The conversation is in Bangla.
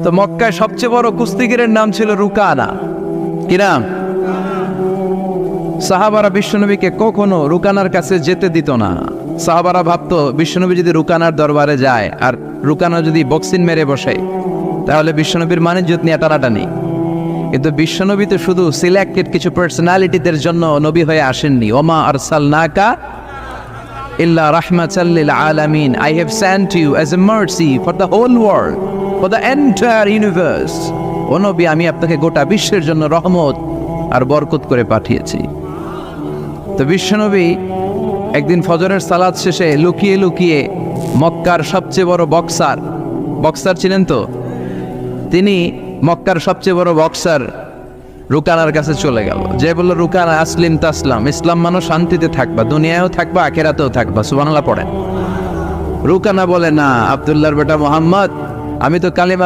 তো মক্কায় সবচেয়ে বড় কুস্তিগিরের নাম ছিল রুকানা। কি নাম? সাহাবারা বিশ্বনবীকে কখনো রুকানার কাছে যেতে দিত না। সাহাবারা ভাবতো বিশ্বনবী যদি রুকানার দরবারে যায় আর রুকানা যদি বক্সিং মেরে বসে তাহলে বিশ্বনবীর মানিজ্যত নিয়ে টানাটানি। কিন্তু বিশ্বনবী তো শুধু সিলেক্টেড কিছু পার্সোনালিটিদের জন্য নবী হয়ে আসেননি। ওমা আরসালনাকা ইল্লা রাহমাতাল লিল আলামিন, I have sent you as a mercy for the whole world, for the entire universe. ও নবী, আমি আপনাকে গোটা বিশ্বের জন্য রহমত আর বরকত করে পাঠিয়েছি। তো বিশ্বনবী একদিন ফজরের সালাত শেষে লুকিয়ে লুকিয়ে মক্কার সবচেয়ে বড় বক্সার ছিলেন তো তিনি, মক্কার সবচেয়ে বড় বক্সার রুকানার কাছে চলে গেল। যে বলল, রুকানা আসলিম তাসলাম, ইসলাম মানো শান্তিতে থাকবা, দুনিয়ায়ও থাকবা আখিরাতেও থাকবা। সুবহানাল্লাহ পড়েন। রুকানা বলে, না আব্দুল্লাহর বেটা মোহাম্মদ, আমি তো কালিমা